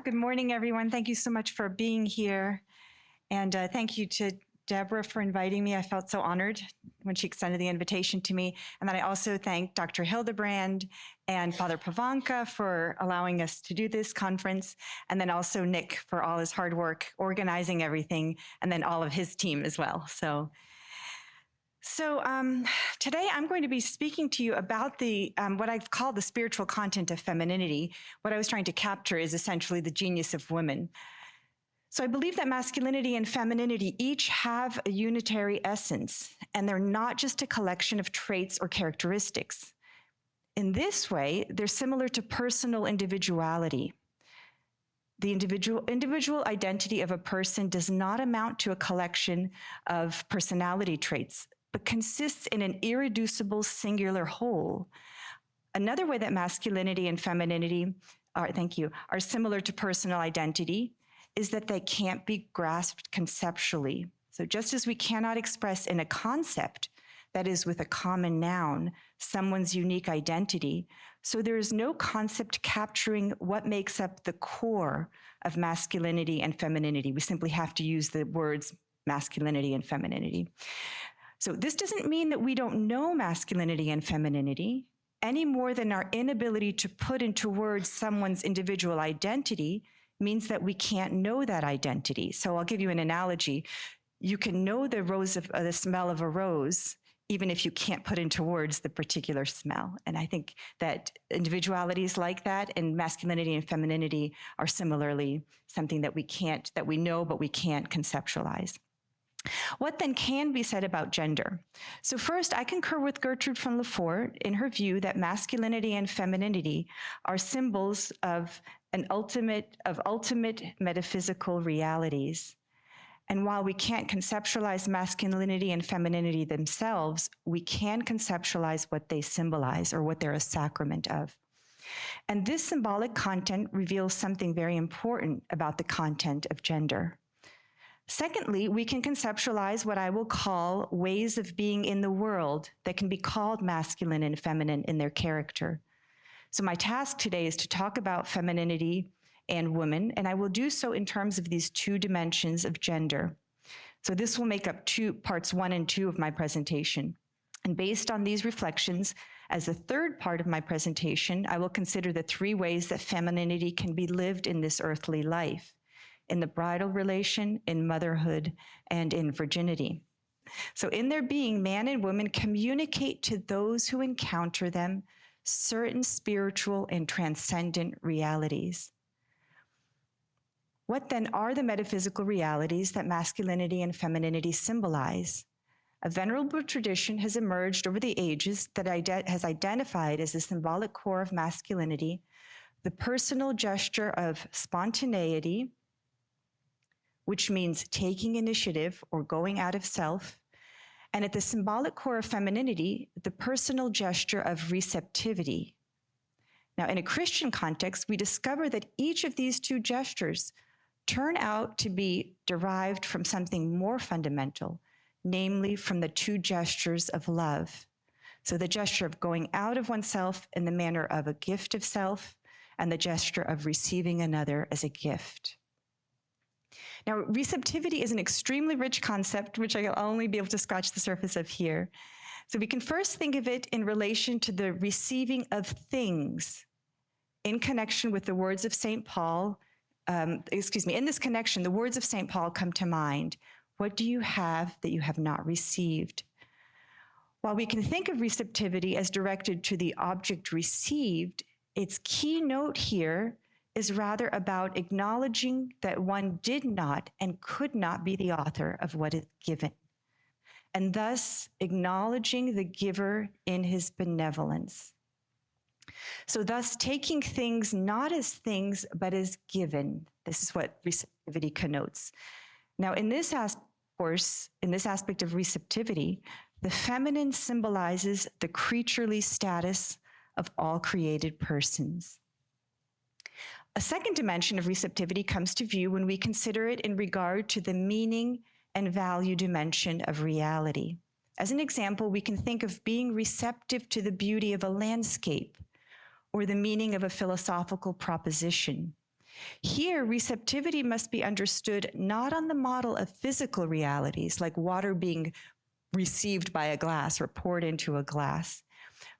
Good morning, everyone. Thank you so much for being here. And thank you to Deborah for inviting me. I felt so honored when she extended the invitation to me. And then I also thank Dr. Hildebrand and Father Pavanka for allowing us to do this conference. And then also Nick for all his hard work organizing everything, and then all of his team as well. So today I'm going to be speaking to you about the what I've called the spiritual content of femininity. What I was trying to capture is essentially the genius of women. So I believe that masculinity and femininity each have a unitary essence, and they're not just a collection of traits or characteristics. In this way, they're similar to personal individuality. The individual identity of a person does not amount to a collection of personality traits, but consists in an irreducible singular whole. Another way that masculinity and femininity are similar to personal identity is that they can't be grasped conceptually. So just as we cannot express in a concept, that is with a common noun, someone's unique identity, so there is no concept capturing what makes up the core of masculinity and femininity. We simply have to use the words masculinity and femininity. So this doesn't mean that we don't know masculinity and femininity any more than our inability to put into words someone's individual identity means that we can't know that identity. So I'll give you an analogy. You can know the smell of a rose, even if you can't put into words the particular smell. And I think that individualities like that and masculinity and femininity are similarly something that we know, but we can't conceptualize. What then can be said about gender? So first, I concur with Gertrude von Lefort in her view that masculinity and femininity are symbols of ultimate metaphysical realities. And while we can't conceptualize masculinity and femininity themselves, we can conceptualize what they symbolize or what they're a sacrament of. And this symbolic content reveals something very important about the content of gender. Secondly, we can conceptualize what I will call ways of being in the world that can be called masculine and feminine in their character. So my task today is to talk about femininity and women, and I will do so in terms of these two dimensions of gender. So this will make up parts 1 and 2 of my presentation. And based on these reflections, as the third part of my presentation, I will consider the 3 ways that femininity can be lived in this earthly life: in the bridal relation, in motherhood, and in virginity. So in their being, man and woman communicate to those who encounter them certain spiritual and transcendent realities. What then are the metaphysical realities that masculinity and femininity symbolize? A venerable tradition has emerged over the ages that has identified as the symbolic core of masculinity the personal gesture of spontaneity, which means taking initiative or going out of self, and at the symbolic core of femininity, the personal gesture of receptivity. Now, in a Christian context, we discover that each of these 2 gestures turn out to be derived from something more fundamental, namely from the 2 gestures of love. So the gesture of going out of oneself in the manner of a gift of self, and the gesture of receiving another as a gift. Now, receptivity is an extremely rich concept, which I'll only be able to scratch the surface of here. So we can first think of it in relation to the receiving of things in connection with the words of St. Paul. In this connection, the words of St. Paul come to mind. What do you have that you have not received? While we can think of receptivity as directed to the object received, its key note here is rather about acknowledging that one did not and could not be the author of what is given, and thus acknowledging the giver in his benevolence. So thus taking things not as things, but as given. This is what receptivity connotes. Now in this aspect of receptivity, the feminine symbolizes the creaturely status of all created persons. A second dimension of receptivity comes to view when we consider it in regard to the meaning and value dimension of reality. As an example, we can think of being receptive to the beauty of a landscape or the meaning of a philosophical proposition. Here, receptivity must be understood not on the model of physical realities, like water being received by a glass or poured into a glass.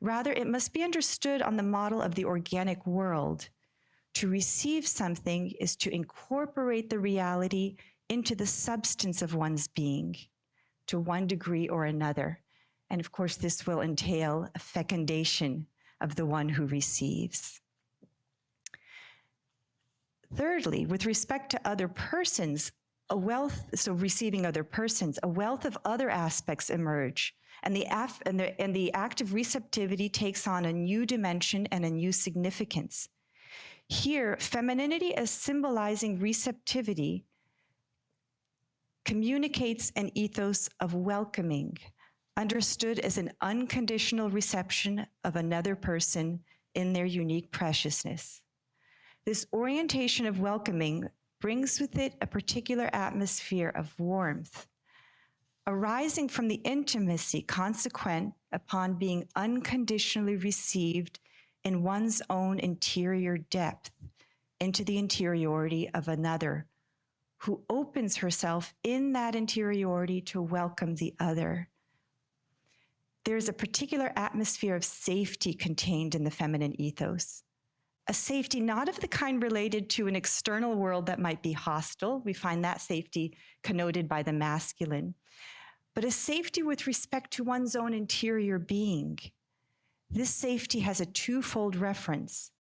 Rather, it must be understood on the model of the organic world. To receive something is to incorporate the reality into the substance of one's being, to one degree or another. And of course, this will entail a fecundation of the one who receives. Thirdly, with respect to other persons, receiving other persons, a wealth of other aspects emerge, and the act of receptivity takes on a new dimension and a new significance. Here, femininity as symbolizing receptivity communicates an ethos of welcoming, understood as an unconditional reception of another person in their unique preciousness. This orientation of welcoming brings with it a particular atmosphere of warmth, arising from the intimacy consequent upon being unconditionally received in one's own interior depth into the interiority of another, who opens herself in that interiority to welcome the other. There's a particular atmosphere of safety contained in the feminine ethos. A safety not of the kind related to an external world that might be hostile. We find that safety connoted by the masculine, but a safety with respect to one's own interior being. This safety has a twofold reference.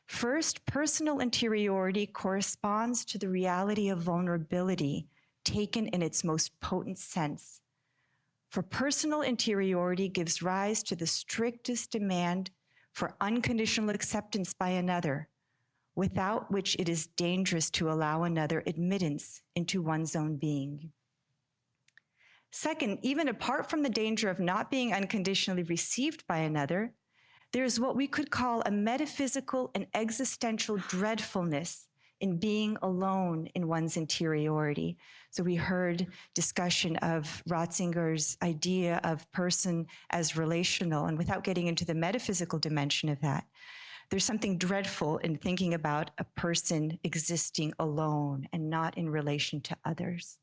First, personal interiority corresponds to the reality of vulnerability taken in its most potent sense. For personal interiority gives rise to the strictest demand for unconditional acceptance by another, without which it is dangerous to allow another admittance into one's own being. Second, even apart from the danger of not being unconditionally received by another, there is what we could call a metaphysical and existential dreadfulness in being alone in one's interiority. So we heard discussion of Ratzinger's idea of person as relational, and without getting into the metaphysical dimension of that, there's something dreadful in thinking about a person existing alone and not in relation to others.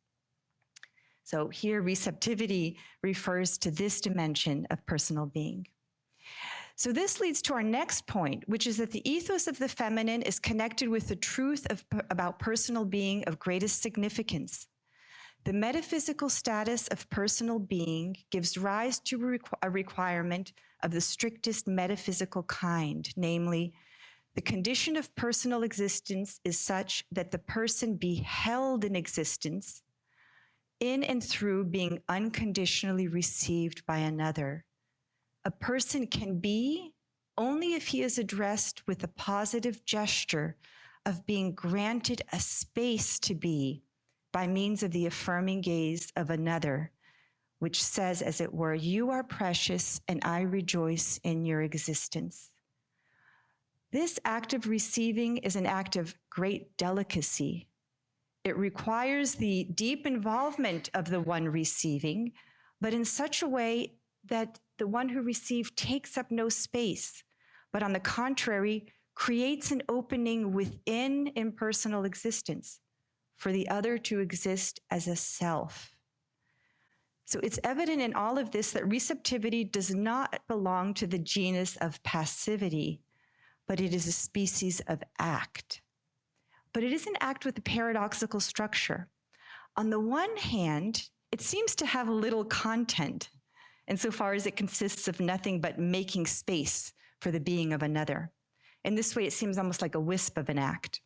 So here, receptivity refers to this dimension of personal being. So this leads to our next point, which is that the ethos of the feminine is connected with the truth about personal being of greatest significance. The metaphysical status of personal being gives rise to a requirement of the strictest metaphysical kind, namely, the condition of personal existence is such that the person be held in existence in and through being unconditionally received by another. A person can be only if he is addressed with a positive gesture of being granted a space to be by means of the affirming gaze of another, which says, as it were, you are precious and I rejoice in your existence. This act of receiving is an act of great delicacy. It requires the deep involvement of the one receiving, but in such a way that the one who received takes up no space, but on the contrary, creates an opening within impersonal existence for the other to exist as a self. So it's evident in all of this that receptivity does not belong to the genus of passivity, but it is a species of act. But it is an act with a paradoxical structure. On the one hand, it seems to have little content, insofar as it consists of nothing but making space for the being of another. In this way, it seems almost like a wisp of an act,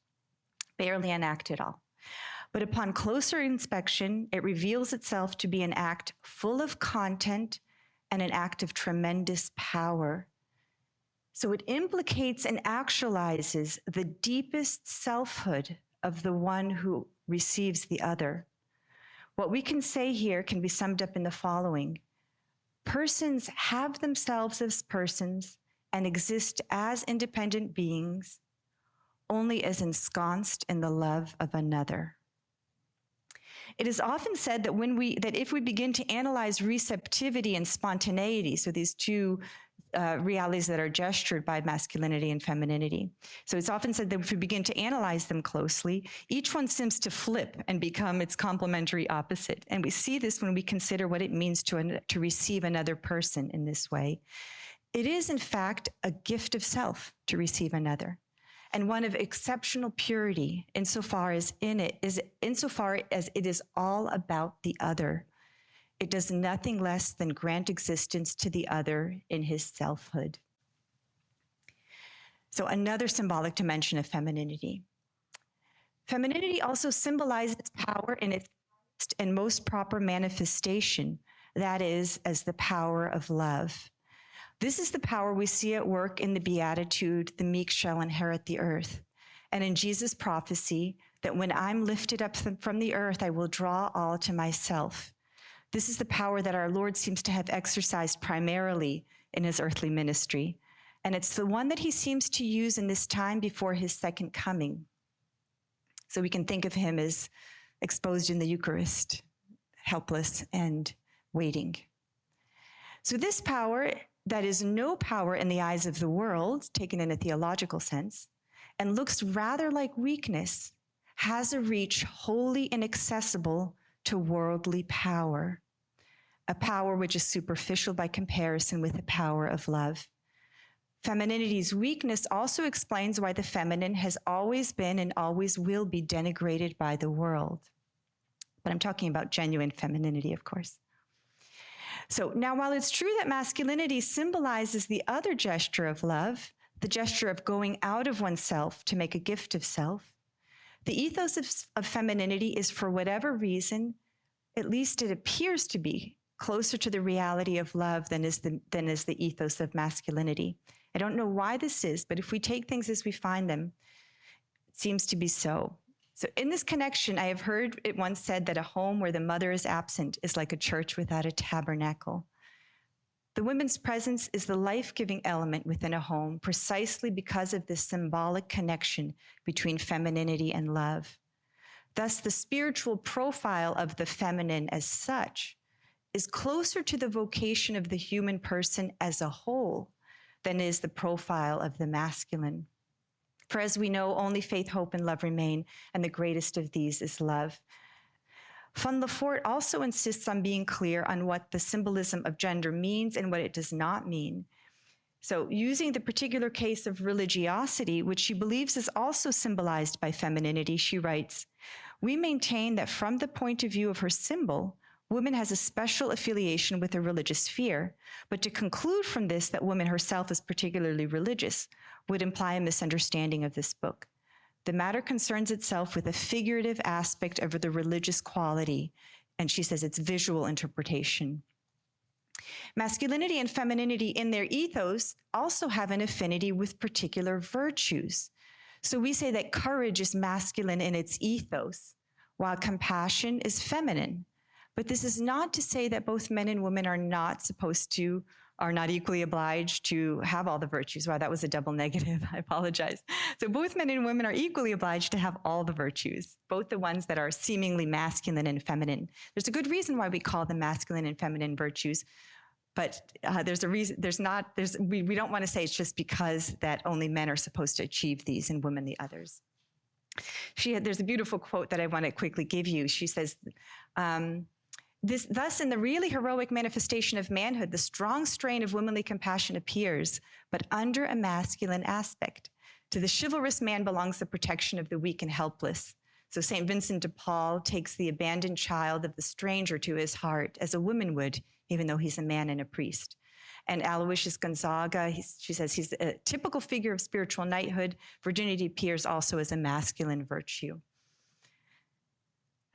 barely an act at all. But upon closer inspection, it reveals itself to be an act full of content and an act of tremendous power. So it implicates and actualizes the deepest selfhood of the one who receives the other. What we can say here can be summed up in the following. Persons have themselves as persons and exist as independent beings, only as ensconced in the love of another. It is often said that if we begin to analyze receptivity and spontaneity, so these two realities that are gestured by masculinity and femininity. So it's often said that if we begin to analyze them closely, each one seems to flip and become its complementary opposite. And we see this when we consider what it means to receive another person in this way. It is, in fact, a gift of self to receive another, and one of exceptional purity insofar as it is all about the other. It does nothing less than grant existence to the other in his selfhood. So another symbolic dimension of femininity. Femininity also symbolizes power in its and most proper manifestation, that is, as the power of love. This is the power we see at work in the Beatitude, the meek shall inherit the earth, and in Jesus' prophecy that when I'm lifted up from the earth, I will draw all to myself. This is the power that our Lord seems to have exercised primarily in his earthly ministry, and it's the one that he seems to use in this time before his second coming. So we can think of him as exposed in the Eucharist, helpless and waiting. So this power that is no power in the eyes of the world, taken in a theological sense, and looks rather like weakness, has a reach wholly inaccessible to worldly power, a power which is superficial by comparison with the power of love. Femininity's weakness also explains why the feminine has always been and always will be denigrated by the world. But I'm talking about genuine femininity, of course. So now, while it's true that masculinity symbolizes the other gesture of love, the gesture of going out of oneself to make a gift of self, the ethos of femininity is, for whatever reason, at least it appears to be, closer to the reality of love than is the ethos of masculinity. I don't know why this is, but if we take things as we find them, it seems to be so. So in this connection, I have heard it once said that a home where the mother is absent is like a church without a tabernacle. The women's presence is the life-giving element within a home precisely because of this symbolic connection between femininity and love. Thus, the spiritual profile of the feminine as such is closer to the vocation of the human person as a whole than is the profile of the masculine. For as we know, only faith, hope, and love remain, and the greatest of these is love. Von Lefort also insists on being clear on what the symbolism of gender means and what it does not mean. So using the particular case of religiosity, which she believes is also symbolized by femininity, she writes, "We maintain that from the point of view of her symbol, woman has a special affiliation with a religious sphere, but to conclude from this that woman herself is particularly religious would imply a misunderstanding of this book. The matter concerns itself with a figurative aspect of the religious quality," and she says it's visual interpretation. Masculinity and femininity in their ethos also have an affinity with particular virtues. So we say that courage is masculine in its ethos, while compassion is feminine. But this is not to say that both men and women are not equally obliged to have all the virtues. Wow, that was a double negative. I apologize. So both men and women are equally obliged to have all the virtues, both the ones that are seemingly masculine and feminine. There's a good reason why we call them masculine and feminine virtues, but there's a reason. We don't want to say it's just because that only men are supposed to achieve these and women the others. There's a beautiful quote that I want to quickly give you. She says, thus, in the really heroic manifestation of manhood, the strong strain of womanly compassion appears, but under a masculine aspect. To the chivalrous man belongs the protection of the weak and helpless. So St. Vincent de Paul takes the abandoned child of the stranger to his heart, as a woman would, even though he's a man and a priest. And Aloysius Gonzaga, she says he's a typical figure of spiritual knighthood. Virginity appears also as a masculine virtue.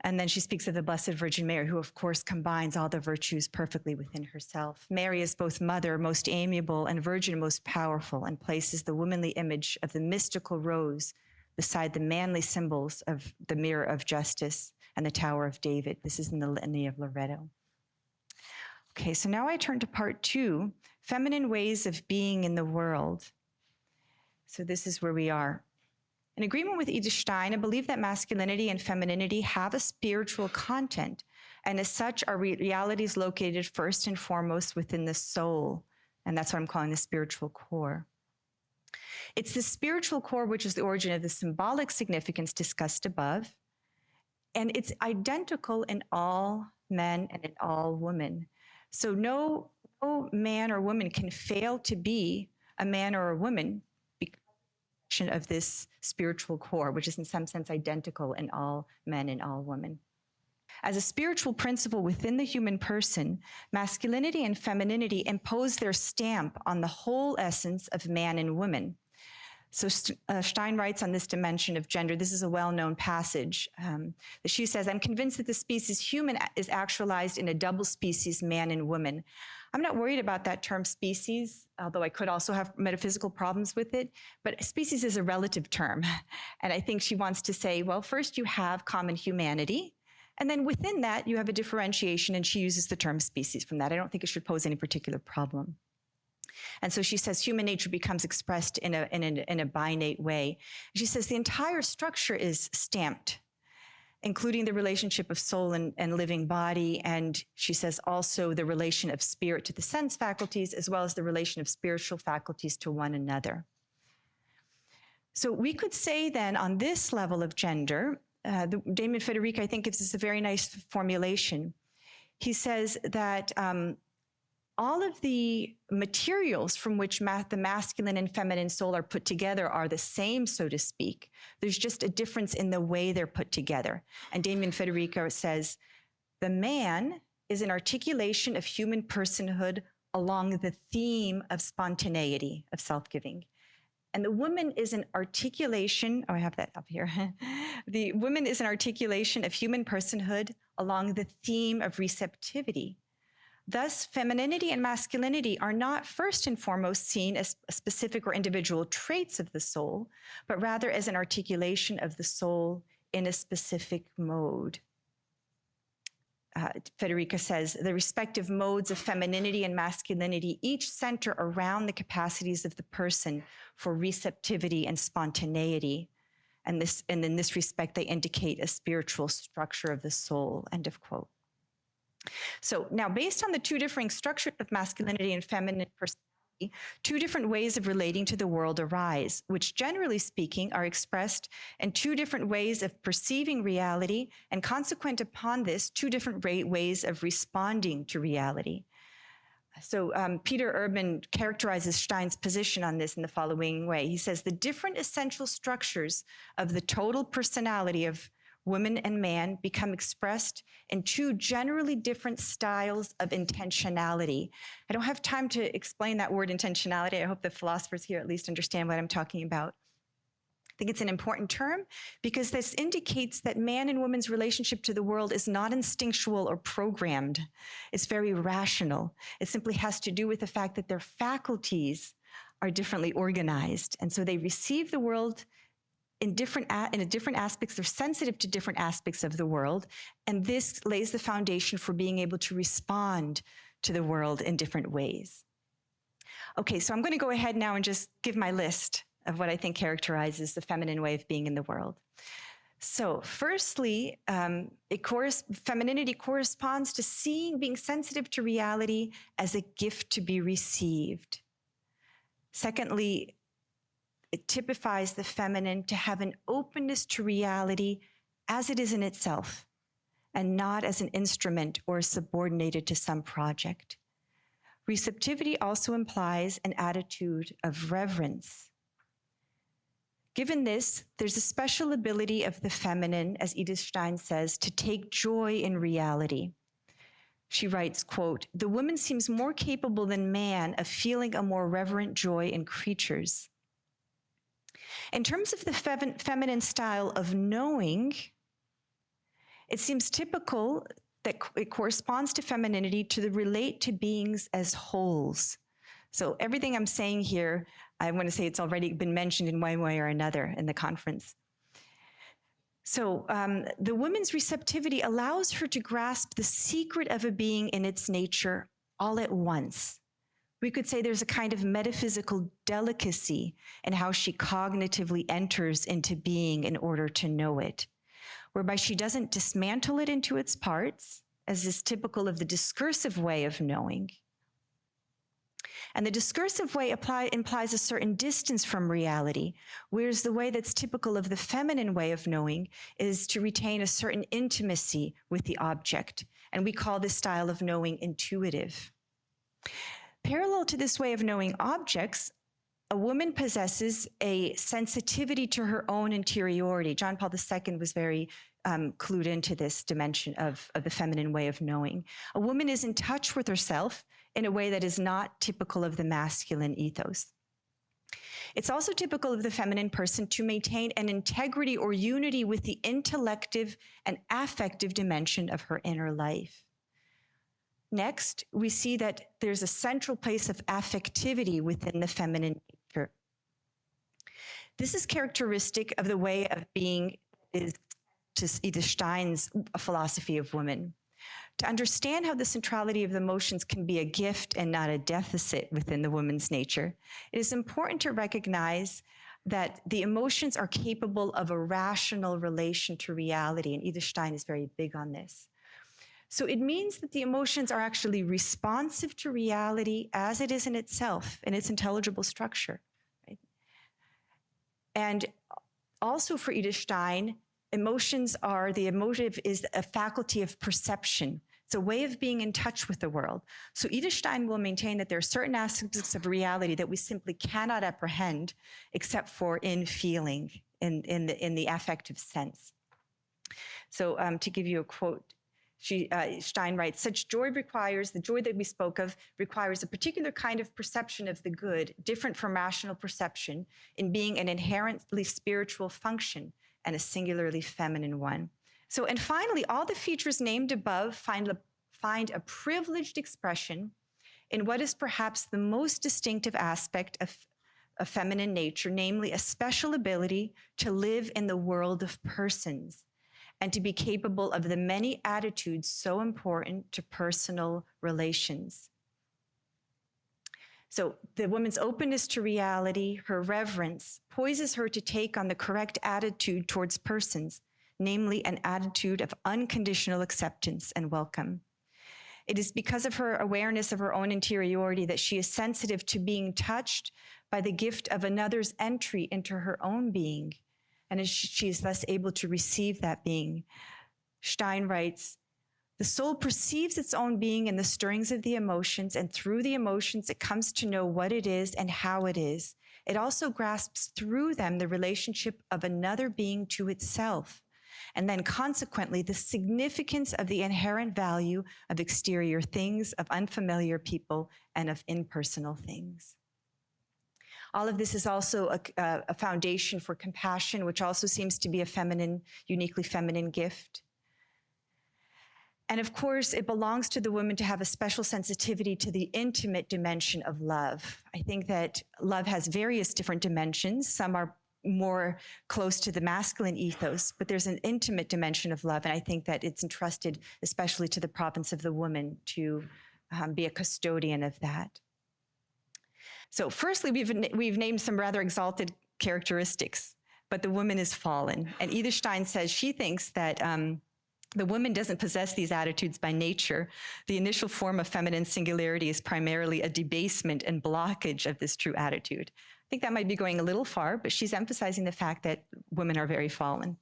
And then she speaks of the Blessed Virgin Mary, who of course combines all the virtues perfectly within herself. Mary is both mother, most amiable, and virgin, most powerful, and places the womanly image of the mystical rose beside the manly symbols of the mirror of justice and the Tower of David. This is in the Litany of Loretto. Okay, so now I turn to part 2, feminine ways of being in the world. So this is where we are. In agreement with Edith Stein, I believe that masculinity and femininity have a spiritual content, and as such are realities located first and foremost within the soul And that's what I'm calling the spiritual core. It's the spiritual core which is the origin of the symbolic significance discussed above. And it's identical in all men and in all women. So no man or woman can fail to be a man or a woman because of this spiritual core, which is in some sense identical in all men and all women. As a spiritual principle within the human person, masculinity and femininity impose their stamp on the whole essence of man and woman. So Stein writes on this dimension of gender, this is a well-known passage, that she says, I'm convinced that the species human is actualized in a double species, man and woman. I'm not worried about that term species, although I could also have metaphysical problems with it, but species is a relative term. And I think she wants to say, well, first you have common humanity, and then within that you have a differentiation, and she uses the term species from that. I don't think it should pose any particular problem. And so she says human nature becomes expressed in a binate way. She says the entire structure is stamped, including the relationship of soul and living body. And she says also the relation of spirit to the sense faculties, as well as the relation of spiritual faculties to one another. So we could say then on this level of gender, Damien Fedoryka, I think, gives us a very nice formulation. He says that all of the materials from which the masculine and feminine soul are put together are the same, so to speak. There's just a difference in the way they're put together. And Damien Fedoryka says, the man is an articulation of human personhood along the theme of spontaneity, of self-giving. And the woman is an articulation, I have that up here. The woman is an articulation of human personhood along the theme of receptivity. Thus, femininity and masculinity are not first and foremost seen as specific or individual traits of the soul, but rather as an articulation of the soul in a specific mode. Fedoryka says, the respective modes of femininity and masculinity each center around the capacities of the person for receptivity and spontaneity. And in this respect, they indicate a spiritual structure of the soul, end of quote. So now, based on the two differing structures of masculinity and feminine personality, two different ways of relating to the world arise, which generally speaking are expressed in two different ways of perceiving reality, and consequent upon this, two different ways of responding to reality. So Peter Urban characterizes Stein's position on this in the following way. He says, the different essential structures of the total personality of woman and man become expressed in two generally different styles of intentionality. I don't have time to explain that word intentionality. I hope the philosophers here at least understand what I'm talking about. I think it's an important term because this indicates that man and woman's relationship to the world is not instinctual or programmed. It's very rational. It simply has to do with the fact that their faculties are differently organized. And so they receive the world in different aspects. They're sensitive to different aspects of the world, and this lays the foundation for being able to respond to the world in different ways. Okay, so I'm going to go ahead now and just give my list of what I think characterizes the feminine way of being in the world. So firstly, femininity corresponds to being sensitive to reality as a gift to be received. Secondly, it typifies the feminine to have an openness to reality as it is in itself, and not as an instrument or subordinated to some project. Receptivity also implies an attitude of reverence. Given this, there's a special ability of the feminine, as Edith Stein says, to take joy in reality. She writes, quote, the woman seems more capable than man of feeling a more reverent joy in creatures. In terms of the feminine style of knowing, it seems typical that it corresponds to femininity to relate to beings as wholes. So everything I'm saying here, I want to say it's already been mentioned in one way or another in the conference. So the woman's receptivity allows her to grasp the secret of a being in its nature all at once. We could say there's a kind of metaphysical delicacy in how she cognitively enters into being in order to know it, whereby she doesn't dismantle it into its parts, as is typical of the discursive way of knowing. And the discursive way implies a certain distance from reality, whereas the way that's typical of the feminine way of knowing is to retain a certain intimacy with the object. And we call this style of knowing intuitive. Parallel to this way of knowing objects, a woman possesses a sensitivity to her own interiority. John Paul II was very clued into this dimension of the feminine way of knowing. A woman is in touch with herself in a way that is not typical of the masculine ethos. It's also typical of the feminine person to maintain an integrity or unity with the intellective and affective dimension of her inner life. Next, we see that there's a central place of affectivity within the feminine nature. This is characteristic of the way of being is to Edith Stein's philosophy of women. To understand how the centrality of the emotions can be a gift and not a deficit within the woman's nature, it is important to recognize that the emotions are capable of a rational relation to reality, and Edith Stein is very big on this. So it means that the emotions are actually responsive to reality as it is in itself, in its intelligible structure. Right? And also for Edith Stein, the emotive is a faculty of perception. It's a way of being in touch with the world. So Edith Stein will maintain that there are certain aspects of reality that we simply cannot apprehend except for in feeling, in the affective sense. So to give you a quote, Stein writes, such joy the joy that we spoke of requires a particular kind of perception of the good, different from rational perception, in being an inherently spiritual function and a singularly feminine one. So, and finally, all the features named above find a privileged expression in what is perhaps the most distinctive aspect of feminine nature, namely a special ability to live in the world of persons and to be capable of the many attitudes so important to personal relations. So the woman's openness to reality, her reverence, poises her to take on the correct attitude towards persons, namely an attitude of unconditional acceptance and welcome. It is because of her awareness of her own interiority that she is sensitive to being touched by the gift of another's entry into her own being, and she is thus able to receive that being. Stein writes, the soul perceives its own being in the stirrings of the emotions, and through the emotions it comes to know what it is and how it is. It also grasps through them the relationship of another being to itself, and then consequently the significance of the inherent value of exterior things, of unfamiliar people, and of impersonal things. All of this is also a foundation for compassion, which also seems to be a uniquely feminine gift. And of course, it belongs to the woman to have a special sensitivity to the intimate dimension of love. I think that love has various different dimensions. Some are more close to the masculine ethos, but there's an intimate dimension of love. And I think that it's entrusted especially to the province of the woman to be a custodian of that. So firstly, we've named some rather exalted characteristics, but the woman is fallen. And Edith Stein says she thinks that the woman doesn't possess these attitudes by nature. The initial form of feminine singularity is primarily a debasement and blockage of this true attitude. I think that might be going a little far, but she's emphasizing the fact that women are very fallen.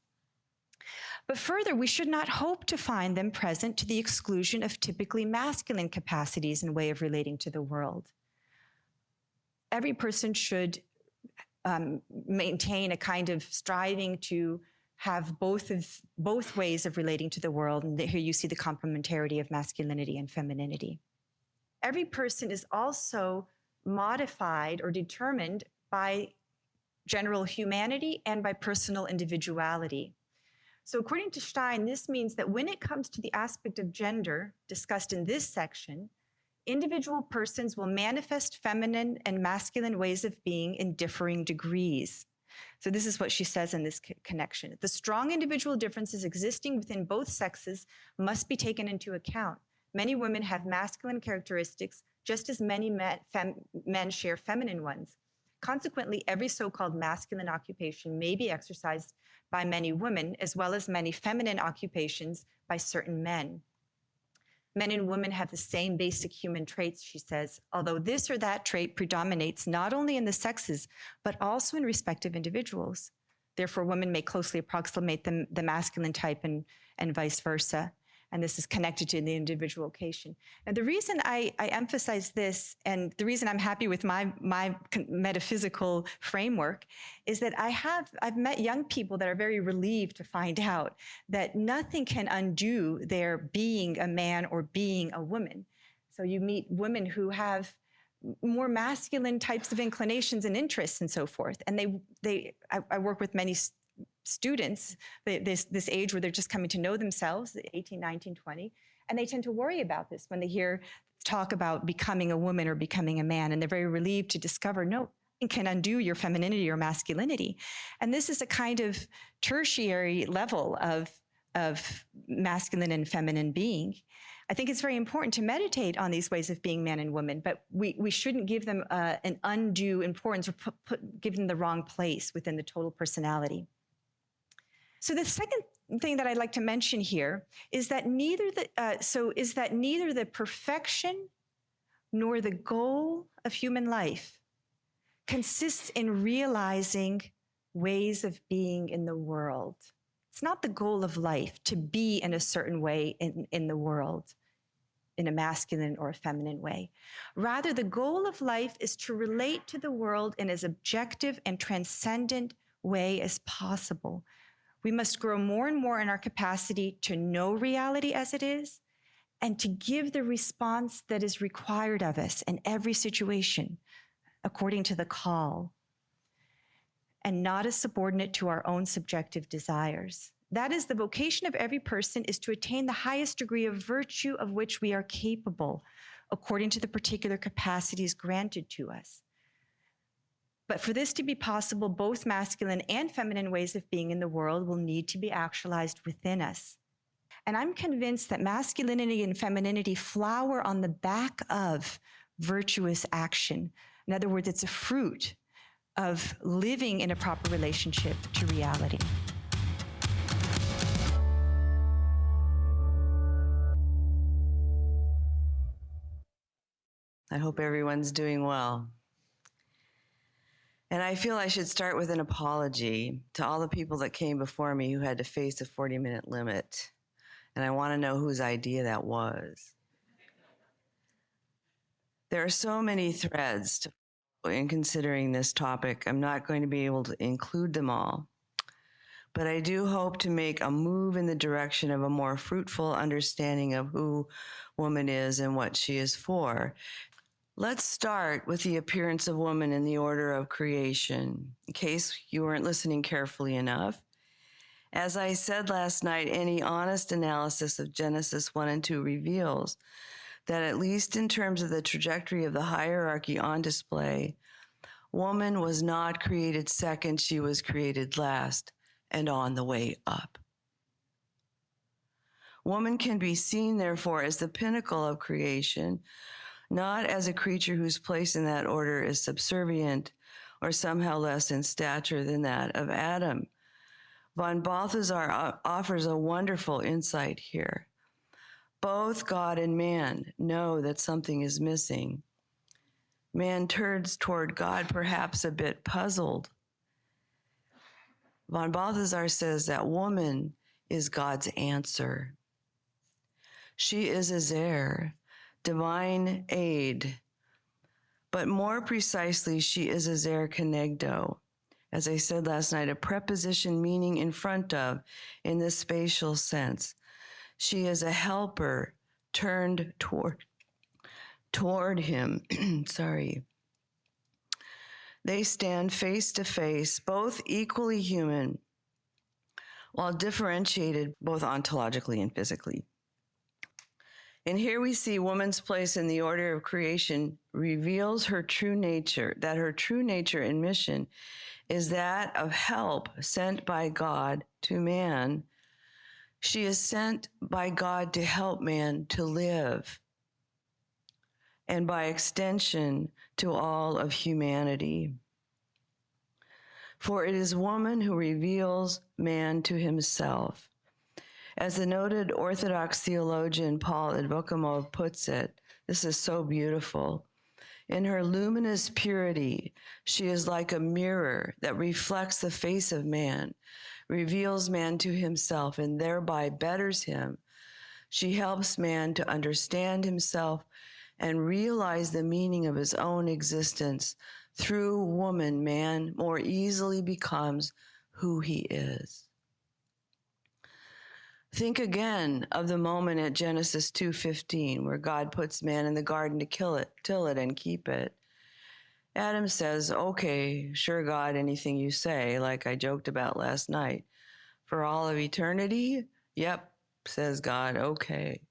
But further, we should not hope to find them present to the exclusion of typically masculine capacities and way of relating to the world. Every person should maintain a kind of striving to have both ways of relating to the world, and here you see the complementarity of masculinity and femininity. Every person is also modified or determined by general humanity and by personal individuality. So according to Stein, this means that when it comes to the aspect of gender discussed in this section, individual persons will manifest feminine and masculine ways of being in differing degrees. So this is what she says in this connection. The strong individual differences existing within both sexes must be taken into account. Many women have masculine characteristics, just as many men share feminine ones. Consequently, every so-called masculine occupation may be exercised by many women, as well as many feminine occupations by certain men. Men and women have the same basic human traits, she says, although this or that trait predominates not only in the sexes, but also in respective individuals. Therefore, women may closely approximate the masculine type and vice versa. And this is connected to the individual occasion. And the reason I emphasize this, and the reason I'm happy with my metaphysical framework, is that I've met young people that are very relieved to find out that nothing can undo their being a man or being a woman. So you meet women who have more masculine types of inclinations and interests and so forth. And I work with many students, this age where they're just coming to know themselves, 18, 19, 20, and they tend to worry about this when they hear talk about becoming a woman or becoming a man, and they're very relieved to discover, no, it can undo your femininity or masculinity. And this is a kind of tertiary level of masculine and feminine being. I think it's very important to meditate on these ways of being man and woman, but we shouldn't give them an undue importance or give them the wrong place within the total personality. So the second thing that I'd like to mention here is that neither the perfection nor the goal of human life consists in realizing ways of being in the world. It's not the goal of life to be in a certain way in the world, in a masculine or a feminine way. Rather, the goal of life is to relate to the world in as objective and transcendent way as possible. We must grow more and more in our capacity to know reality as it is and to give the response that is required of us in every situation according to the call, and not as subordinate to our own subjective desires. That is, the vocation of every person is to attain the highest degree of virtue of which we are capable, according to the particular capacities granted to us. But for this to be possible, both masculine and feminine ways of being in the world will need to be actualized within us. And I'm convinced that masculinity and femininity flower on the back of virtuous action. In other words, it's a fruit of living in a proper relationship to reality. I hope everyone's doing well. And I feel I should start with an apology to all the people that came before me who had to face a 40-minute limit. And I want to know whose idea that was. There are so many threads in considering this topic. I'm not going to be able to include them all. But I do hope to make a move in the direction of a more fruitful understanding of who woman is and what she is for. Let's start with the appearance of woman in the order of creation, in case you weren't listening carefully enough. As I said last night, any honest analysis of Genesis 1 and 2 reveals that, at least in terms of the trajectory of the hierarchy on display, woman was not created second, she was created last and on the way up. Woman can be seen, therefore, as the pinnacle of creation, not as a creature whose place in that order is subservient or somehow less in stature than that of Adam. Von Balthasar offers a wonderful insight here. Both God and man know that something is missing. Man turns toward God perhaps a bit puzzled. Von Balthasar says that woman is God's answer. She is a Zer, divine aid, but more precisely, she is a Zer Kenegdo. As I said last night, a preposition meaning in front of in the spatial sense. She is a helper turned toward him. Sorry. They stand face to face, both equally human, while differentiated both ontologically and physically. And here we see woman's place in the order of creation reveals her true nature, that her true nature and mission is that of help sent by God to man. She is sent by God to help man to live, and by extension to all of humanity. For it is woman who reveals man to himself. As the noted Orthodox theologian Paul Advokamov puts it, this is so beautiful. In her luminous purity, she is like a mirror that reflects the face of man, reveals man to himself, and thereby betters him. She helps man to understand himself and realize the meaning of his own existence. Through woman, man more easily becomes who he is. Think again of the moment at Genesis 2:15, where God puts man in the garden to kill it, till it, and keep it. Adam says, okay, sure, God, anything you say, like I joked about last night. For all of eternity? Yep, says God, okay.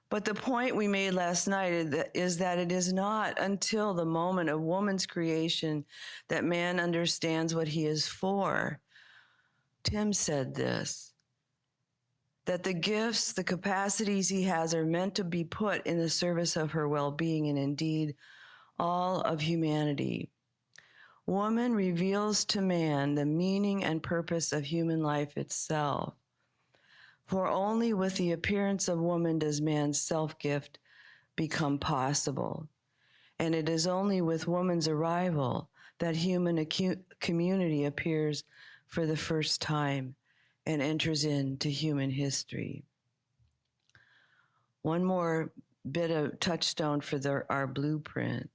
But the point we made last night is that it is not until the moment of woman's creation that man understands what he is for. Tim said this, that the gifts, the capacities he has are meant to be put in the service of her well-being and indeed all of humanity. Woman reveals to man the meaning and purpose of human life itself. For only with the appearance of woman does man's self-gift become possible. And it is only with woman's arrival that human community appears for the first time and enters into human history. One more bit of touchstone for our blueprint.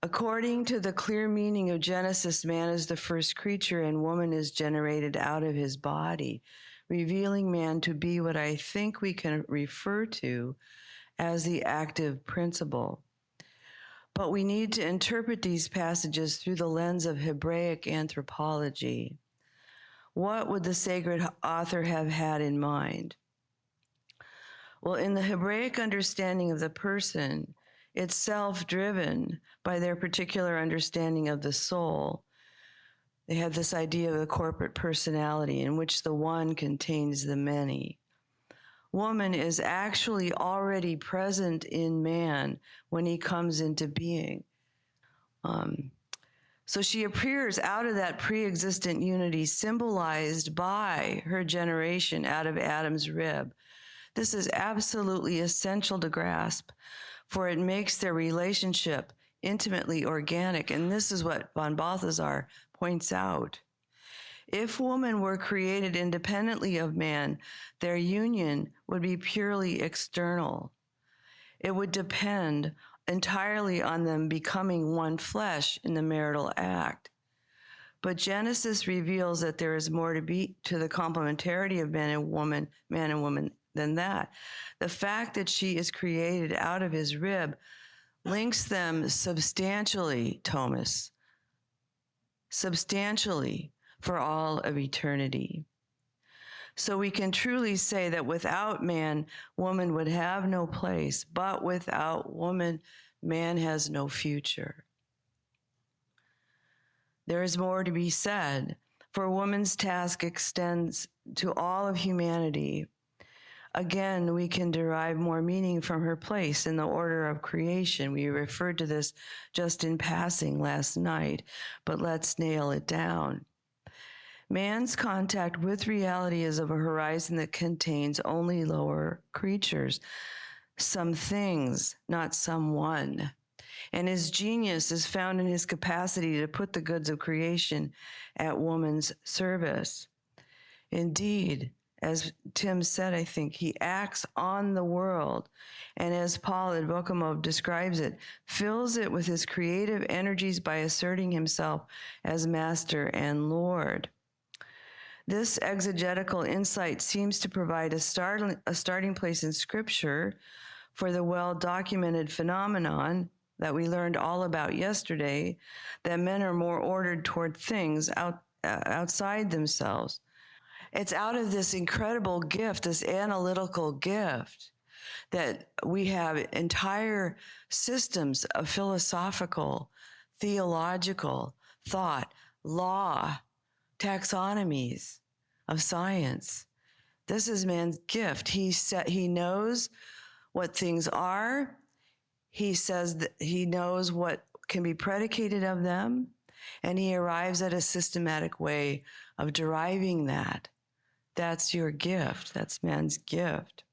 According to the clear meaning of Genesis, man is the first creature and woman is generated out of his body, revealing man to be what I think we can refer to as the active principle. But we need to interpret these passages through the lens of Hebraic anthropology. What would the sacred author have had in mind? Well, in the Hebraic understanding of the person, itself driven by their particular understanding of the soul, they have this idea of a corporate personality in which the one contains the many. Woman is actually already present in man when he comes into being. So she appears out of that pre-existent unity symbolized by her generation out of Adam's rib. This is absolutely essential to grasp, for it makes their relationship intimately organic. And this is what von Balthasar points out. If woman were created independently of man, their union would be purely external. It would depend entirely on them becoming one flesh in the marital act. But Genesis reveals that there is more to the complementarity of man and woman than that. The fact that she is created out of his rib links them substantially, Thomas, substantially for all of eternity. So we can truly say that without man, woman would have no place, but without woman, man has no future. There is more to be said, for woman's task extends to all of humanity. Again, we can derive more meaning from her place in the order of creation. We referred to this just in passing last night, but let's nail it down. Man's contact with reality is of a horizon that contains only lower creatures, some things, not someone. And his genius is found in his capacity to put the goods of creation at woman's service. Indeed, as Tim said, I think, he acts on the world, and as Paul Advokamov describes it, fills it with his creative energies by asserting himself as master and Lord. This exegetical insight seems to provide a starting place in Scripture for the well-documented phenomenon that we learned all about yesterday, that men are more ordered toward things outside themselves. It's out of this incredible gift, this analytical gift, that we have entire systems of philosophical, theological thought, law, taxonomies of science. This is man's gift. He knows what things are. He says that he knows what can be predicated of them, and he arrives at a systematic way of deriving that that's your gift. That's man's gift.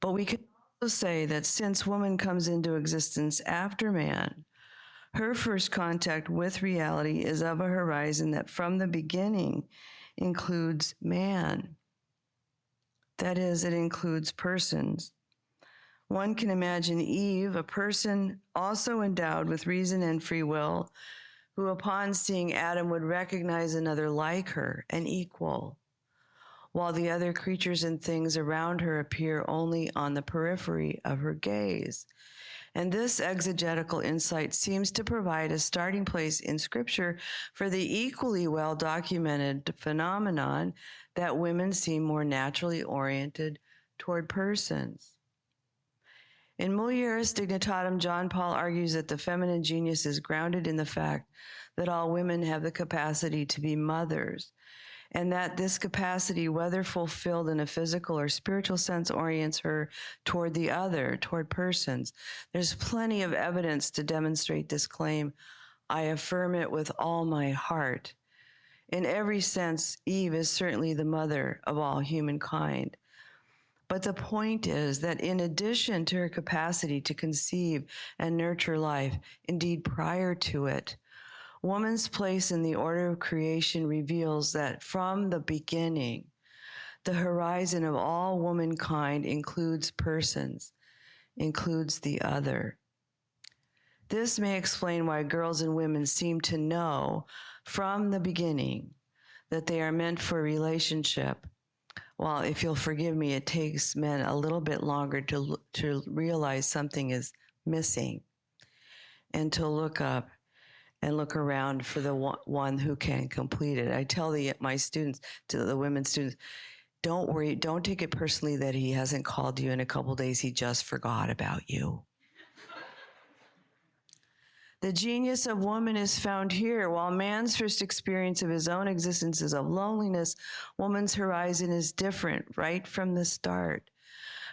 But we could also say that since woman comes into existence after man, her first contact with reality is of a horizon that from the beginning includes man. That is, it includes persons. One can imagine Eve, a person also endowed with reason and free will, who upon seeing Adam would recognize another like her, an equal, while the other creatures and things around her appear only on the periphery of her gaze. And this exegetical insight seems to provide a starting place in Scripture for the equally well-documented phenomenon that women seem more naturally oriented toward persons. In Mulieris Dignitatem, John Paul argues that the feminine genius is grounded in the fact that all women have the capacity to be mothers, and that this capacity, whether fulfilled in a physical or spiritual sense, orients her toward the other, toward persons. There's plenty of evidence to demonstrate this claim. I affirm it with all my heart. In every sense, Eve is certainly the mother of all humankind. But the point is that in addition to her capacity to conceive and nurture life, indeed prior to it, woman's place in the order of creation reveals that from the beginning, the horizon of all womankind includes persons, includes the other. This may explain why girls and women seem to know from the beginning that they are meant for a relationship. Well, if you'll forgive me, it takes men a little bit longer to realize something is missing and to look up and look around for the one who can complete it. I tell my students, to the women students, don't worry, don't take it personally that he hasn't called you in a couple days. He just forgot about you. The genius of woman is found here. While man's first experience of his own existence is of loneliness, woman's horizon is different right from the start.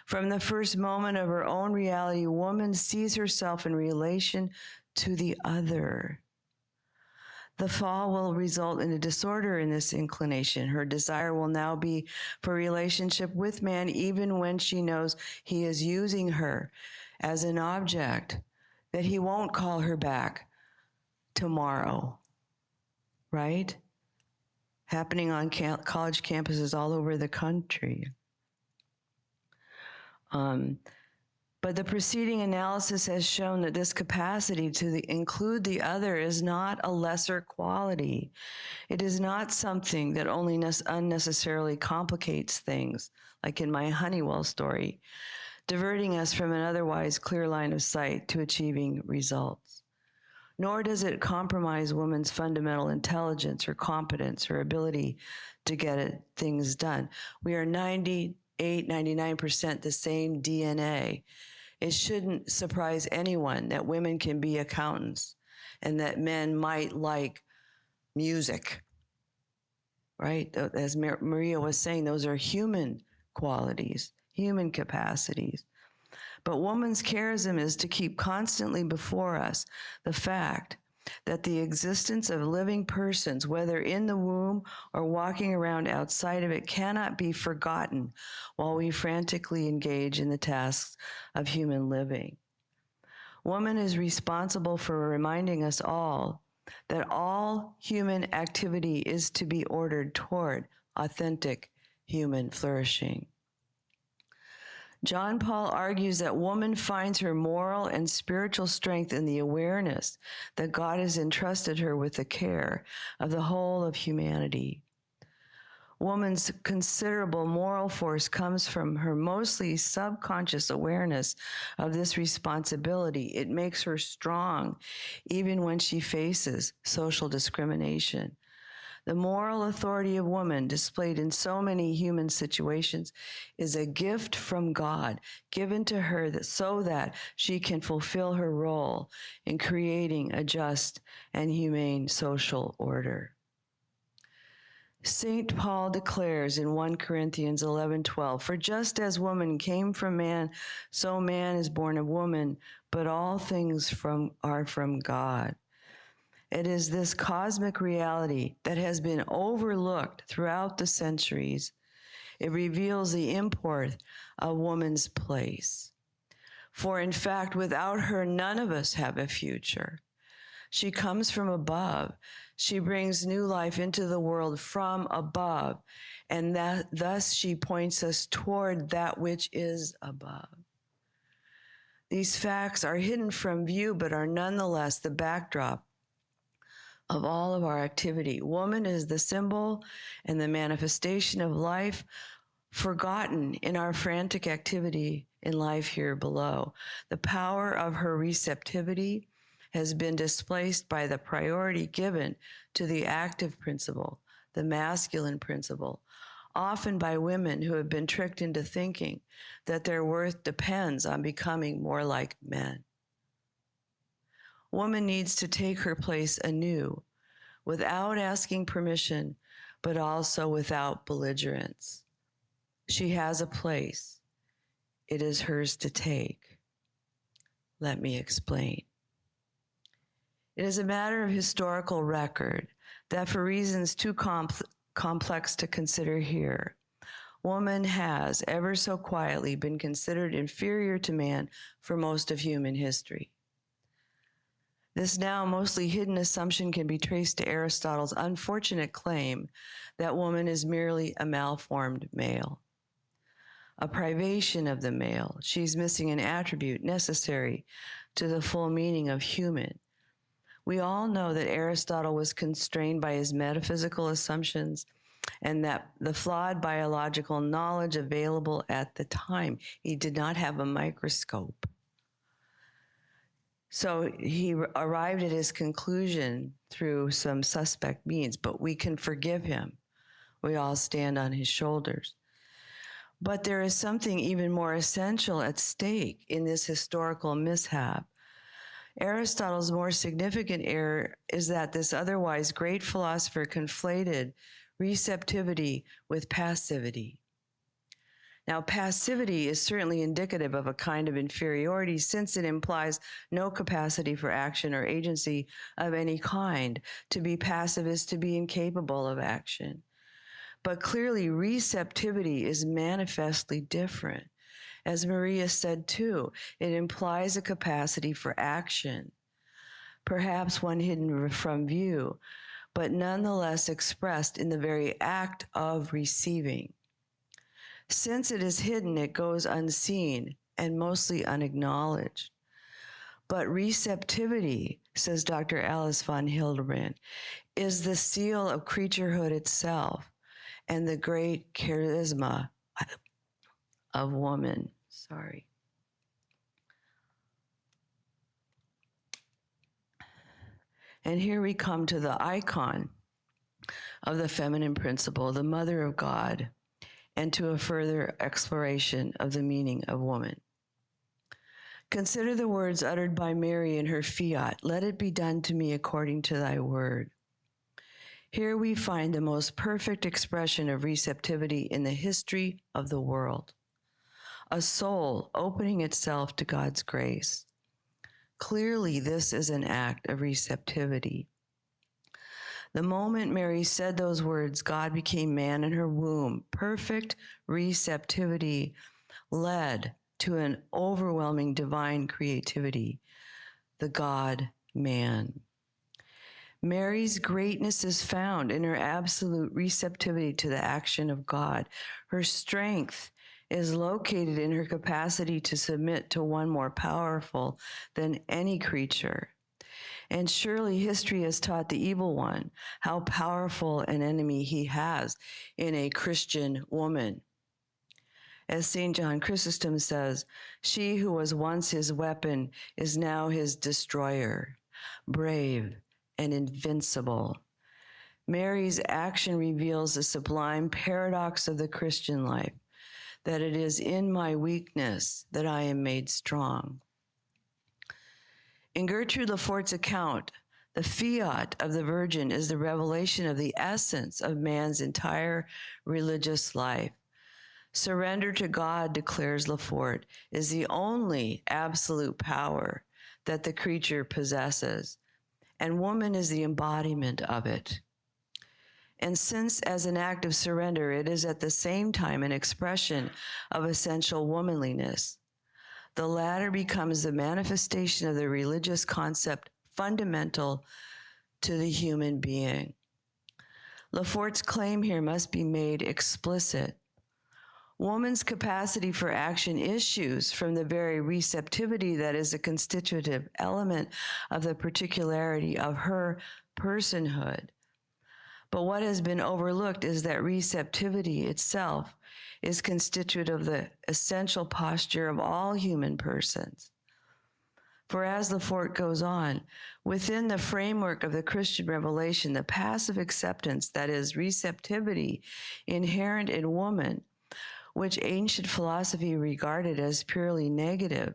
From the first moment of her own reality, woman sees herself in relation to the other. The fall will result in a disorder in this inclination. Her desire will now be for relationship with man, even when she knows he is using her as an object, that he won't call her back tomorrow, right? Happening on college campuses all over the country. But the preceding analysis has shown that this capacity to include the other is not a lesser quality. It is not something that only unnecessarily complicates things, like in my Honeywell story, diverting us from an otherwise clear line of sight to achieving results. Nor does it compromise women's fundamental intelligence or competence or ability to get things done. We are 98, 99% the same DNA. It shouldn't surprise anyone that women can be accountants and that men might like music, right? As Maria was saying, those are human qualities, human capacities. But woman's charism is to keep constantly before us the fact that the existence of living persons, whether in the womb or walking around outside of it, cannot be forgotten while we frantically engage in the tasks of human living. Woman is responsible for reminding us all that all human activity is to be ordered toward authentic human flourishing. John Paul argues that woman finds her moral and spiritual strength in the awareness that God has entrusted her with the care of the whole of humanity. Woman's considerable moral force comes from her mostly subconscious awareness of this responsibility. It makes her strong, even when she faces social discrimination. The moral authority of woman, displayed in so many human situations, is a gift from God given to her so that she can fulfill her role in creating a just and humane social order. St. Paul declares in 1 Corinthians 11:12, "For just as woman came from man, so man is born of woman, but all things are from God." It is this cosmic reality that has been overlooked throughout the centuries. It reveals the import of woman's place. For in fact, without her, none of us have a future. She comes from above. She brings new life into the world from above, and thus she points us toward that which is above. These facts are hidden from view, but are nonetheless the backdrop of all of our activity. Woman is the symbol and the manifestation of life, forgotten in our frantic activity in life here below. The power of her receptivity has been displaced by the priority given to the active principle, the masculine principle, often by women who have been tricked into thinking that their worth depends on becoming more like men. Woman needs to take her place anew, without asking permission, but also without belligerence. She has a place. It is hers to take. Let me explain. It is a matter of historical record that, for reasons too complex to consider here, woman has, ever so quietly, been considered inferior to man for most of human history. This now mostly hidden assumption can be traced to Aristotle's unfortunate claim that woman is merely a malformed male, a privation of the male. She's missing an attribute necessary to the full meaning of human. We all know that Aristotle was constrained by his metaphysical assumptions and that the flawed biological knowledge available at the time. He did not have a microscope. So he arrived at his conclusion through some suspect means, but we can forgive him. We all stand on his shoulders. But there is something even more essential at stake in this historical mishap. Aristotle's more significant error is that this otherwise great philosopher conflated receptivity with passivity. Now, passivity is certainly indicative of a kind of inferiority, since it implies no capacity for action or agency of any kind. To be passive is to be incapable of action. But clearly, receptivity is manifestly different. As Maria said too, it implies a capacity for action, perhaps one hidden from view, but nonetheless expressed in the very act of receiving. Since it is hidden, it goes unseen and mostly unacknowledged. But receptivity, says Dr. Alice von Hildebrand, is the seal of creaturehood itself and the great charisma of woman. And here we come to the icon of the feminine principle, the mother of God, and to a further exploration of the meaning of woman. Consider the words uttered by Mary in her fiat, "Let it be done to me according to thy word." Here we find the most perfect expression of receptivity in the history of the world. A soul opening itself to God's grace. Clearly, this is an act of receptivity. The moment Mary said those words, God became man in her womb. Perfect receptivity led to an overwhelming divine creativity, the God-man. Mary's greatness is found in her absolute receptivity to the action of God. Her strength is located in her capacity to submit to one more powerful than any creature. And surely history has taught the evil one how powerful an enemy he has in a Christian woman. As St. John Chrysostom says, she who was once his weapon is now his destroyer, brave and invincible. Mary's action reveals the sublime paradox of the Christian life, that it is in my weakness that I am made strong. In Gertrude Lefort's account, the fiat of the Virgin is the revelation of the essence of man's entire religious life. Surrender to God, declares Lefort, is the only absolute power that the creature possesses. and woman is the embodiment of it. And since as an act of surrender, it is at the same time an expression of essential womanliness, the latter becomes the manifestation of the religious concept fundamental to the human being. Lefort's claim here must be made explicit. Woman's capacity for action issues from the very receptivity that is a constitutive element of the particularity of her personhood. But what has been overlooked is that receptivity itself is constitutive of the essential posture of all human persons. For as Lefort goes on, within the framework of the Christian revelation, the passive acceptance, that is, receptivity inherent in woman, which ancient philosophy regarded as purely negative,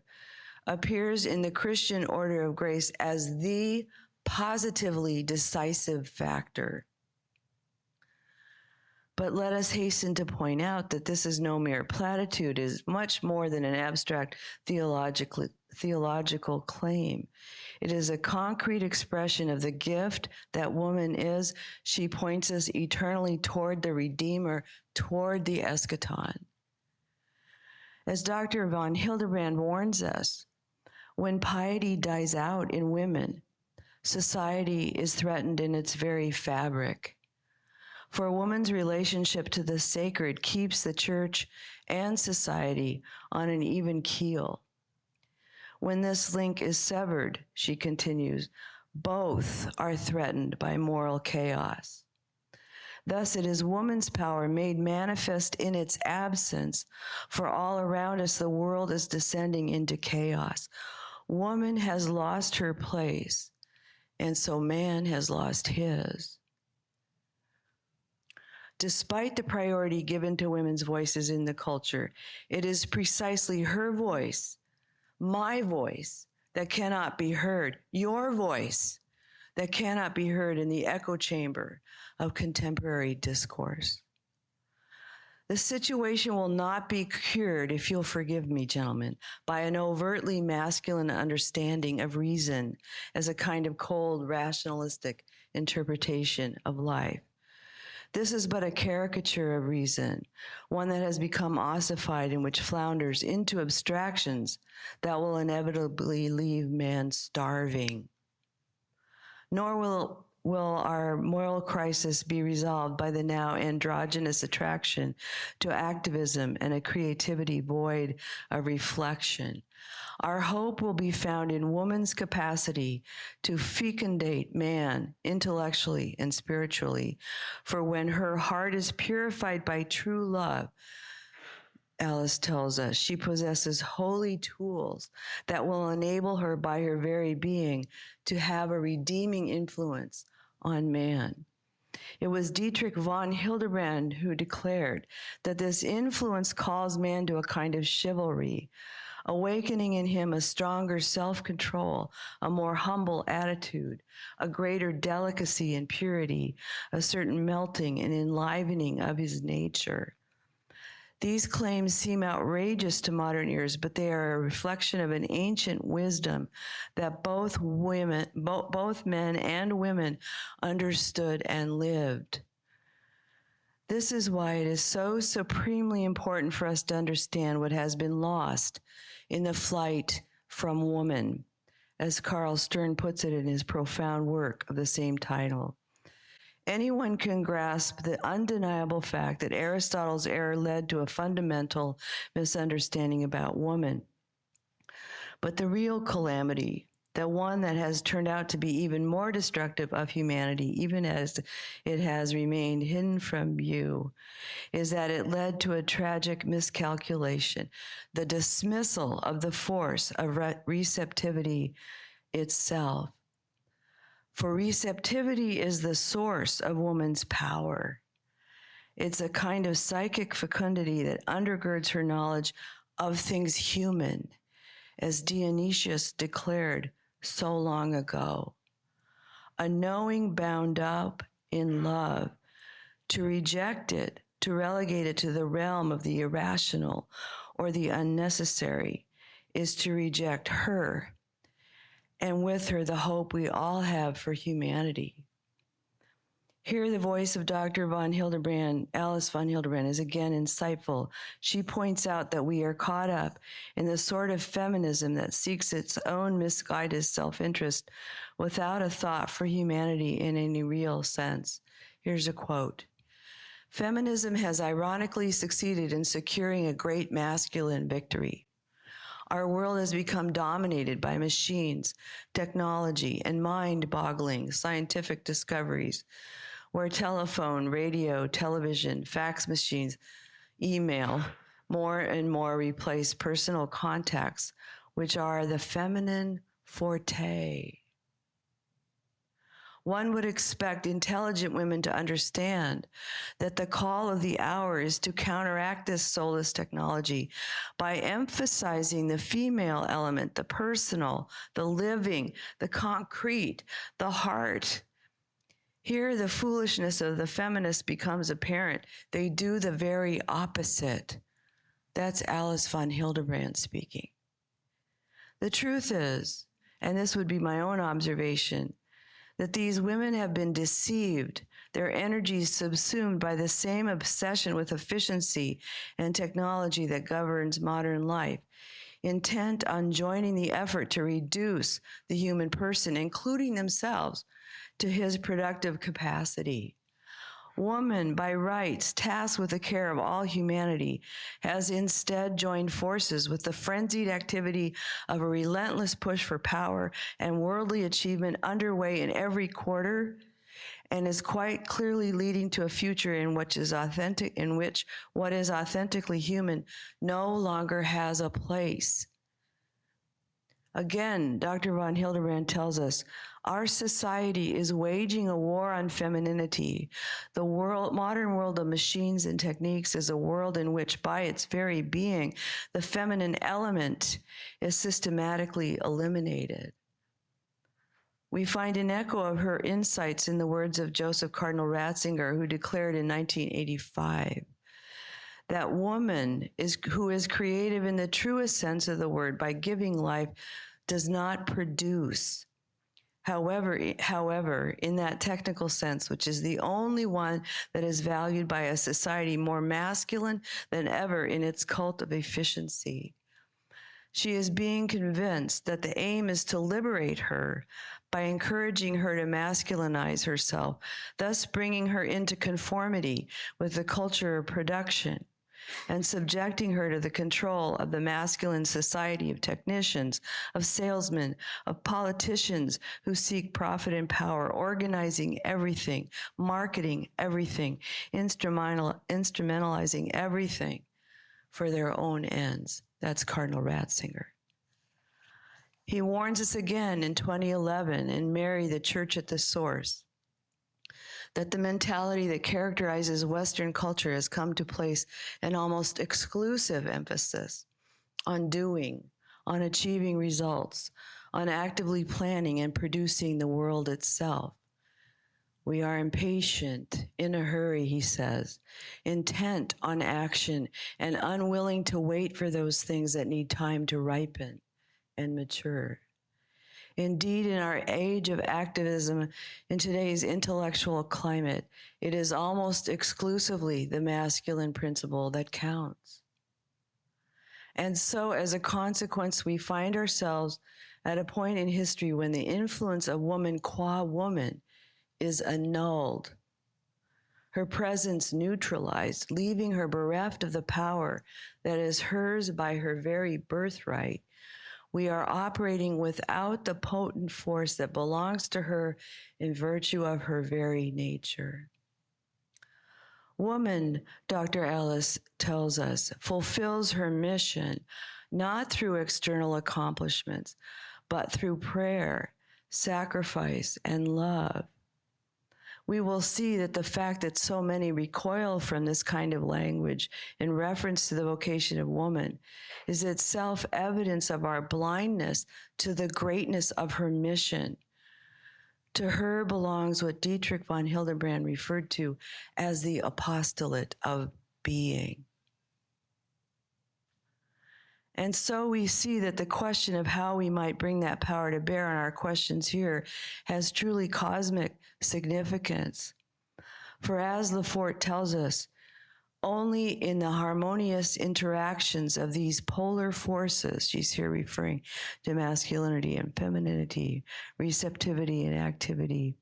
appears in the Christian order of grace as the positively decisive factor. But let us hasten to point out that this is no mere platitude, it is much more than an abstract theological claim. It is a concrete expression of the gift that woman is. She points us eternally toward the Redeemer, toward the eschaton. As Dr. von Hildebrand warns us, when piety dies out in women, society is threatened in its very fabric. For a woman's relationship to the sacred keeps the church and society on an even keel. When this link is severed, she continues, both are threatened by moral chaos. Thus, it is woman's power made manifest in its absence, for all around us the world is descending into chaos. Woman has lost her place, and so man has lost his. Despite the priority given to women's voices in the culture, it is precisely her voice, my voice, that cannot be heard, your voice, that cannot be heard in the echo chamber of contemporary discourse. The situation will not be cured, if you'll forgive me, gentlemen, by an overtly masculine understanding of reason as a kind of cold, rationalistic interpretation of life. This is but a caricature of reason, one that has become ossified and which flounders into abstractions that will inevitably leave man starving. Nor will our moral crisis be resolved by the now androgynous attraction to activism and a creativity void of reflection. Our hope will be found in woman's capacity to fecundate man intellectually and spiritually, for when her heart is purified by true love, Alice tells us, she possesses holy tools that will enable her by her very being to have a redeeming influence on man. It was Dietrich von Hildebrand who declared that this influence calls man to a kind of chivalry, awakening in him a stronger self-control, a more humble attitude, a greater delicacy and purity, a certain melting and enlivening of his nature. These claims seem outrageous to modern ears, but they are a reflection of an ancient wisdom that both men and women understood and lived. This is why it is so supremely important for us to understand what has been lost in the flight from woman, as Carl Stern puts it in his profound work of the same title. Anyone can grasp the undeniable fact that Aristotle's error led to a fundamental misunderstanding about woman. But the real calamity, the one that has turned out to be even more destructive of humanity, even as it has remained hidden from view, is that it led to a tragic miscalculation, the dismissal of the force of receptivity itself. For receptivity is the source of woman's power. It's a kind of psychic fecundity that undergirds her knowledge of things human, as Dionysius declared so long ago. A knowing bound up in love. To reject it, to relegate it to the realm of the irrational or the unnecessary, is to reject her and with her the hope we all have for humanity. Here, the voice of Dr. von Hildebrand, Alice von Hildebrand, is again insightful. She points out that we are caught up in the sort of feminism that seeks its own misguided self-interest without a thought for humanity in any real sense. Here's a quote. Feminism has ironically succeeded in securing a great masculine victory. Our world has become dominated by machines, technology, and mind-boggling scientific discoveries, where telephone, radio, television, fax machines, email, more and more replace personal contacts, which are the feminine forte. One would expect intelligent women to understand that the call of the hour is to counteract this soulless technology by emphasizing the female element, the personal, the living, the concrete, the heart. Here, the foolishness of the feminists becomes apparent. They do the very opposite. That's Alice von Hildebrand speaking. The truth is, and this would be my own observation, that these women have been deceived, their energies subsumed by the same obsession with efficiency and technology that governs modern life, intent on joining the effort to reduce the human person, including themselves, to his productive capacity. Woman, by rights, tasked with the care of all humanity, has instead joined forces with the frenzied activity of a relentless push for power and worldly achievement underway in every quarter, and is quite clearly leading to a future in which what is authentically human no longer has a place. Again, Dr. von Hildebrand tells us, our society is waging a war on femininity. The modern world of machines and techniques is a world in which, by its very being, the feminine element is systematically eliminated. We find an echo of her insights in the words of Joseph Cardinal Ratzinger, who declared in 1985, that woman who is creative in the truest sense of the word by giving life does not produce. However, in that technical sense, which is the only one that is valued by a society more masculine than ever in its cult of efficiency, she is being convinced that the aim is to liberate her by encouraging her to masculinize herself, thus bringing her into conformity with the culture of production, and subjecting her to the control of the masculine society of technicians, of salesmen, of politicians who seek profit and power, organizing everything, marketing everything, instrumentalizing everything for their own ends. That's Cardinal Ratzinger. He warns us again in 2011 in Mary, the Church at the Source, that the mentality that characterizes Western culture has come to place an almost exclusive emphasis on doing, on achieving results, on actively planning and producing the world itself. We are impatient, in a hurry, he says, intent on action and unwilling to wait for those things that need time to ripen and mature. Indeed, in our age of activism, in today's intellectual climate, it is almost exclusively the masculine principle that counts. And so, as a consequence, we find ourselves at a point in history when the influence of woman qua woman is annulled, her presence neutralized, leaving her bereft of the power that is hers by her very birthright. We are operating without the potent force that belongs to her in virtue of her very nature. Woman, Dr. Ellis tells us, fulfills her mission not through external accomplishments, but through prayer, sacrifice, and love. We will see that the fact that so many recoil from this kind of language in reference to the vocation of woman is itself evidence of our blindness to the greatness of her mission. To her belongs what Dietrich von Hildebrand referred to as the apostolate of being. And so we see that the question of how we might bring that power to bear on our questions here has truly cosmic significance. For as Lefort tells us, only in the harmonious interactions of these polar forces, she's here referring to masculinity and femininity, receptivity and activity,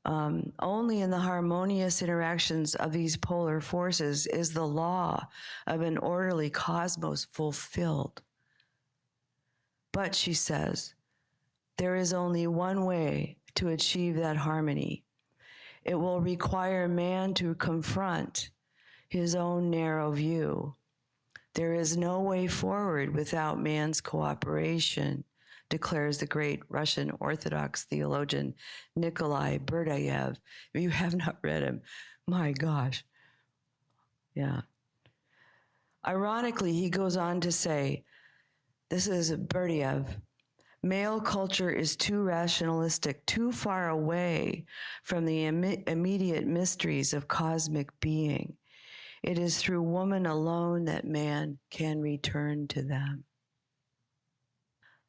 only in the harmonious interactions of these polar forces is the law of an orderly cosmos fulfilled. But, she says, there is only one way to achieve that harmony. It will require man to confront his own narrow view. There is no way forward without man's cooperation, declares the great Russian Orthodox theologian Nikolai Berdyaev. If you have not read him, my gosh. Yeah. Ironically, he goes on to say, this is Berdyaev, male culture is too rationalistic, too far away from the immediate mysteries of cosmic being. It is through woman alone that man can return to them.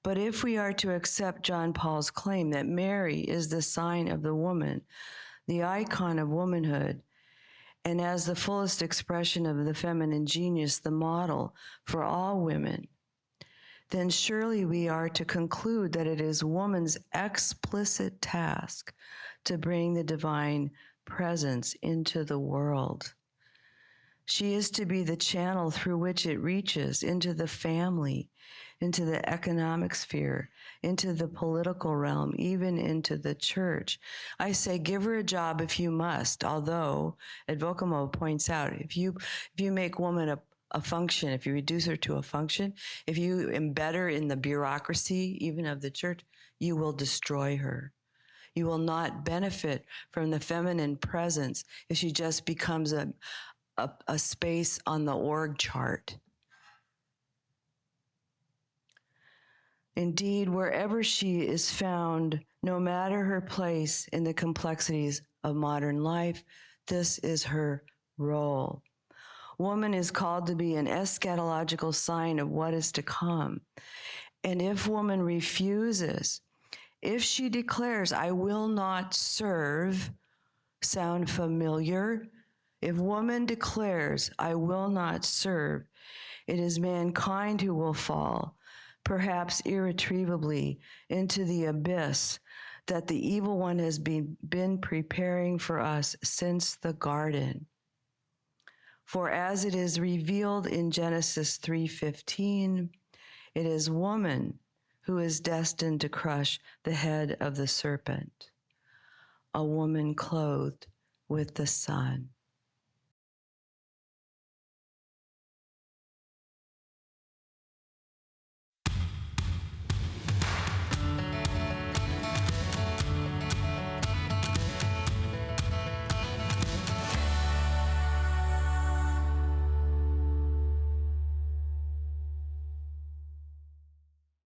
But if we are to accept John Paul's claim that Mary is the sign of the woman, the icon of womanhood, and as the fullest expression of the feminine genius, the model for all women, then surely we are to conclude that it is woman's explicit task to bring the divine presence into the world. She is to be the channel through which it reaches into the family, into the economic sphere, into the political realm, even into the church. I say, give her a job if you must, although Advocamo points out, if you make woman a function, if you reduce her to a function, if you embed her in the bureaucracy, even of the church, you will destroy her. You will not benefit from the feminine presence if she just becomes a space on the org chart. Indeed, wherever she is found, no matter her place in the complexities of modern life, this is her role. Woman is called to be an eschatological sign of what is to come. And if woman refuses, if she declares, I will not serve, sound familiar? If woman declares, I will not serve, it is mankind who will fall, perhaps irretrievably, into the abyss that the evil one has been preparing for us since the garden. For as it is revealed in Genesis 3:15, it is woman who is destined to crush the head of the serpent, a woman clothed with the sun.